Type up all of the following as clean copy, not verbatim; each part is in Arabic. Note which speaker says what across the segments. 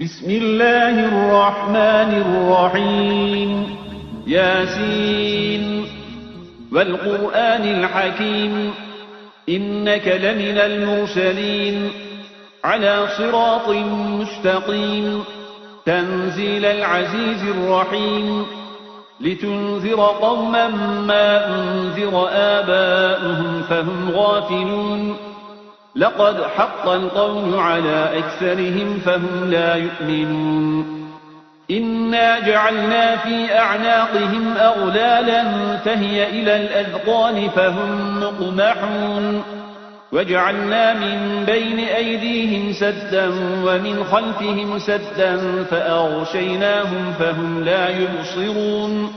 Speaker 1: بسم الله الرحمن الرحيم ياسين والقرآن الحكيم إنك لمن المرسلين على صراط مستقيم تنزيل العزيز الرحيم لتنذر قوما ما أنذر آباؤهم فهم غافلون لقد حق القول على أكثرهم فهم لا يؤمنون إنا جعلنا في أعناقهم أغلالا فهي إلى الأذقان فهم مقمحون وجعلنا من بين أيديهم سدا ومن خلفهم سدا فأغشيناهم فهم لا يبصرون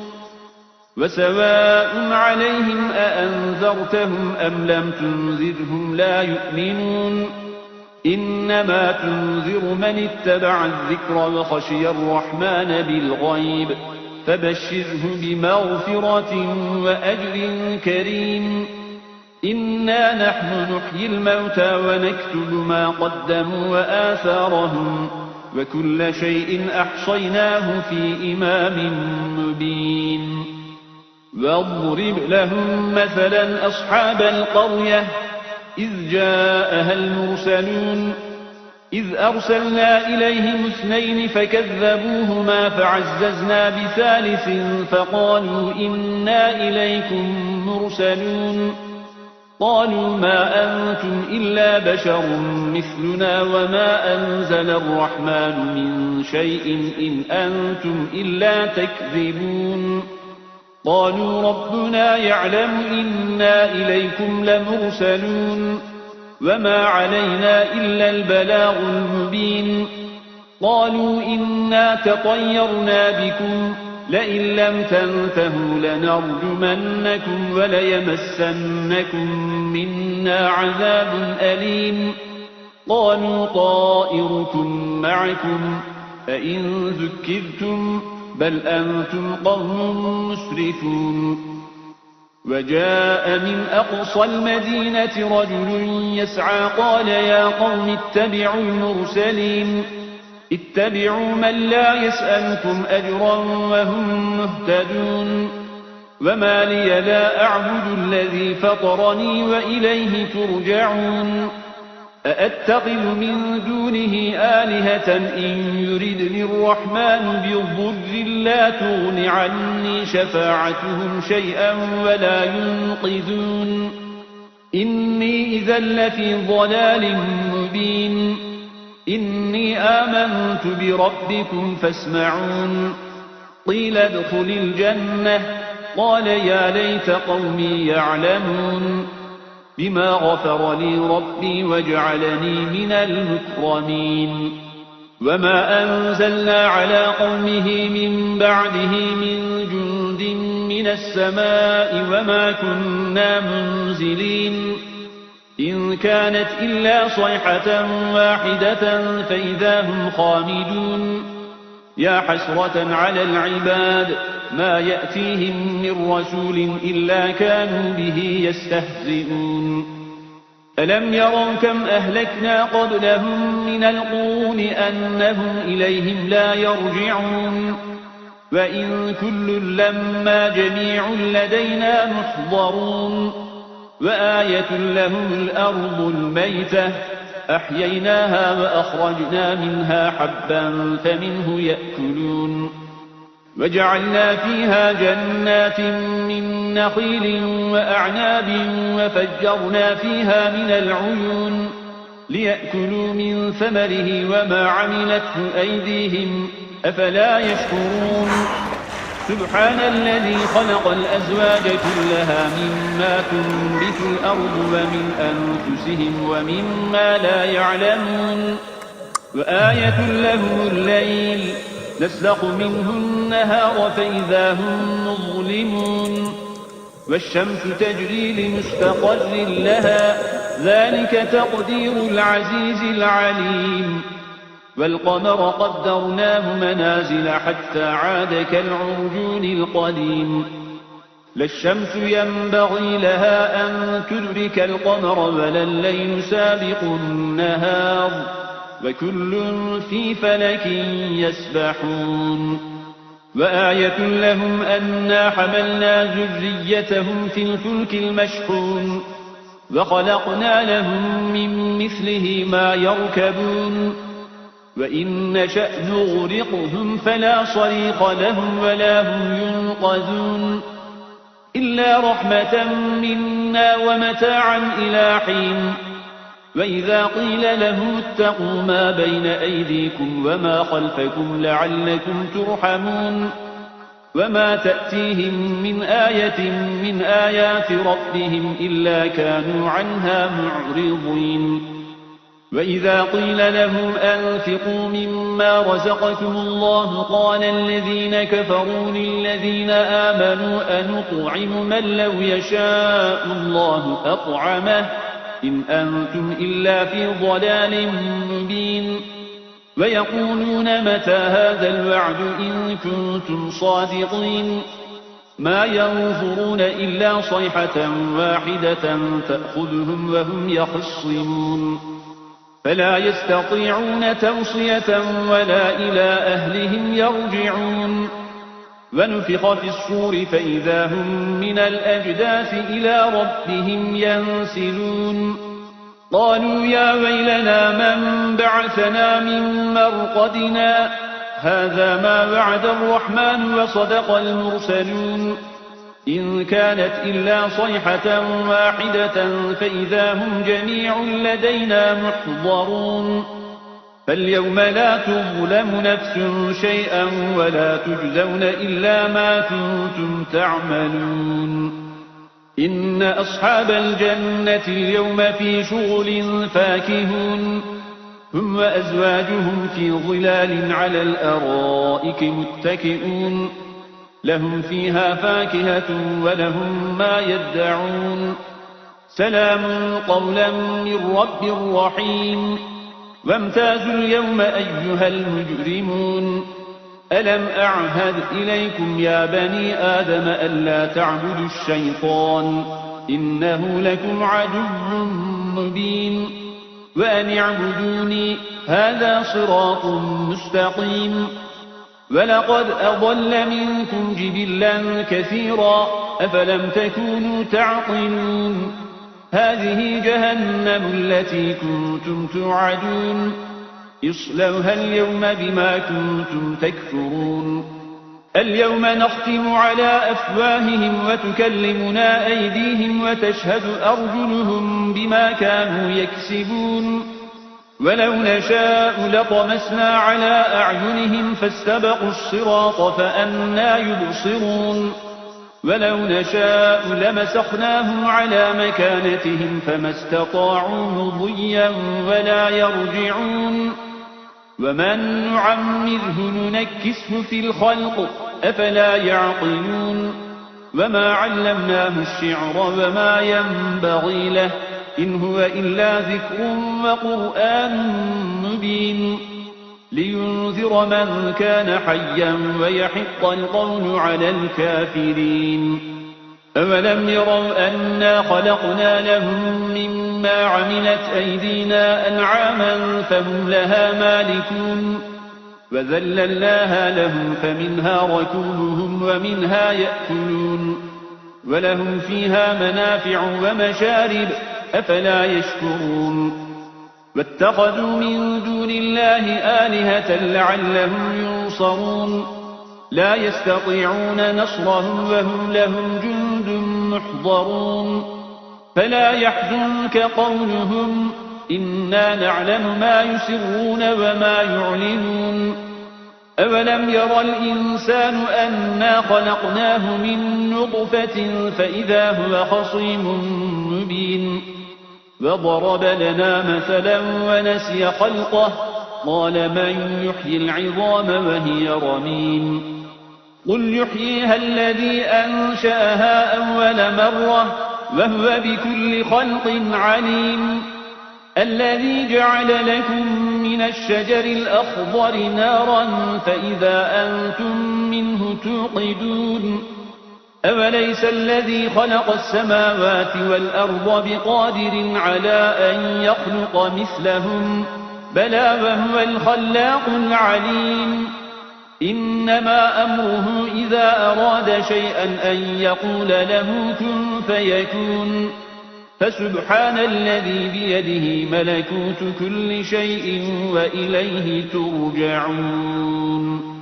Speaker 1: وسواء عليهم أأنذرتهم أم لم تنذرهم لا يؤمنون إنما تنذر من اتبع الذكر وخشي الرحمن بالغيب فبشره بمغفرة وأجر كريم إنا نحن نحيي الموتى ونكتب ما قدموا وآثارهم وكل شيء أحصيناه في إمام مبين واضرب لهم مثلا أصحاب القرية إذ جاءها المرسلون إذ أرسلنا إليهم 2 فكذبوهما فعززنا بثالث فقالوا إنا إليكم مرسلون قالوا ما أنتم إلا بشر مثلنا وما أنزل الرحمن من شيء إن أنتم إلا تكذبون قالوا ربنا يعلم إنا إليكم لمرسلون وما علينا إلا البلاغ المبين قالوا إنا تطيرنا بكم لئن لم تنتهوا لنرجمنكم وليمسنكم منا عذاب أليم قالوا طائركم معكم أئن ذكرتم بل أنتم قوم مسرفون وجاء من أقصى المدينة رجل يسعى قال يا قوم اتبعوا المرسلين اتبعوا من لا يسألكم أجرا وهم مهتدون وما لي لا أعبد الذي فطرني وإليه ترجعون أأتخذ من دونه آلهة إن يردني الرحمن بضر لا تغن عني شفاعتهم شيئا ولا ينقذون إني إذا لفي ضلال مبين إني آمنت بربكم فاسمعون قيل ادخل الجنة قال يا ليت قومي يعلمون بما غفر لي ربي وجعلني من المكرمين وما أنزلنا على قومه من بعده من جند من السماء وما كنا منزلين إن كانت إلا صيحة واحدة فإذا هم خامدون يا حسرة على العباد ما يأتيهم من رسول إلا كانوا به يستهزئون ألم يروا كم أهلكنا قبلهم من القرون أنهم إليهم لا يرجعون وإن كل لما جميع لدينا محضرون وآية لهم الأرض الميتة أحييناها وأخرجنا منها حبا فمنه يأكلون وجعلنا فيها جنات من نخيل وأعناب وفجرنا فيها من العيون ليأكلوا من ثمره وما عملته أيديهم أفلا يشكرون سبحان الذي خلق الأزواج كلها مما تنبت الأرض ومن أنفسهم ومما لا يعلمون وآية لهم الليل نسلخ منه النهار فإذا هم مظلمون والشمس تجري لمستقر لها ذلك تقدير العزيز العليم والقمر قدرناه منازل حتى عاد كالعرجون القديم لا الشمس ينبغي لها أن تدرك القمر ولا الليل سابق النهار وكل في فلك يسبحون وآية لهم أنا حملنا ذريتهم في الفلك المشحون وخلقنا لهم من مثله ما يركبون وإن نشأ نغرقهم فلا صريخ لهم ولا هم ينقذون إلا رحمة منا ومتاعا إلى حين وإذا قيل لهم اتقوا ما بين أيديكم وما خلفكم لعلكم ترحمون وما تأتيهم من آية من آيات ربهم إلا كانوا عنها معرضين وإذا قيل لهم أنفقوا مما رزقكم الله قال الذين كفروا للذين آمنوا أنطعم من لو يشاء الله أطعمه إن أنتم إلا في ضلال مبين ويقولون متى هذا الوعد إن كنتم صادقين ما ينظرون إلا صيحة واحدة تأخذهم وهم يخصمون فلا يستطيعون توصية ولا إلى أهلهم يرجعون ونفخ في الصور فإذا هم من الأجداث إلى ربهم ينسلون قالوا يا ويلنا من بعثنا من مرقدنا هذا ما وعد الرحمن وصدق المرسلون إن كانت إلا صيحة واحدة فإذا هم جميع لدينا محضرون فاليوم لا تظلم نفس شيئا ولا تجزون إلا ما كنتم تعملون إن أصحاب الجنة اليوم في شغل فاكهون هم وأزواجهم في ظلال على الأرائك متكئون لهم فيها فاكهة ولهم ما يدعون سلام قولا من رب رحيم وامتازوا اليوم أيها المجرمون ألم أعهد إليكم يا بني آدم ألا تعبدوا الشيطان إنه لكم عدو مبين وأن اعبدوني هذا صراط مستقيم ولقد أضل منكم جبلا كثيرا أفلم تكونوا تعقلون هذه جهنم التي كنتم توعدون اصلوها اليوم بما كنتم تكفرون اليوم نختم على أفواههم وتكلمنا أيديهم وتشهد أرجلهم بما كانوا يكسبون ولو نشاء لطمسنا على أعينهم فاستبقوا الصراط فأنى يبصرون ولو نشاء لمسخناهم على مكانتهم فما استطاعوا مضيا ولا يرجعون ومن نعمره ننكسه في الخلق أفلا يعقلون وما علمناه الشعر وما ينبغي له إن هو إلا ذكر وقرآن مبين لينذر من كان حيا ويحق القول على الكافرين أولم يروا أنا خلقنا لهم مما عملت أيدينا أنعاما فهم لها مالكون وذللناها لهم فمنها ركوبهم ومنها يأكلون ولهم فيها منافع ومشارب أفلا يشكرون واتخذوا من دون الله آلهة لعلهم ينصرون لا يستطيعون نصرهم وهم لهم جند محضرون فلا يحزنك قولهم إنا نعلم ما يسرون وما يعلنون أولم ير الإنسان أنا خلقناه من نطفة فإذا هو خصيم مبين وضرب لنا مثلا ونسي خلقه قال من يحيي العظام وهي رميم قل يحييها الذي أنشأها أول مرة وهو بكل خلق عليم الذي جعل لكم من الشجر الأخضر نارا فإذا أنتم منه توقدون أوليس الذي خلق السماوات والأرض بقادر على أن يخلق مثلهم بلى وهو الخلاق العليم إنما أمره إذا أراد شيئا أن يقول له كن فيكون فسبحان الذي بيده ملكوت كل شيء وإليه ترجعون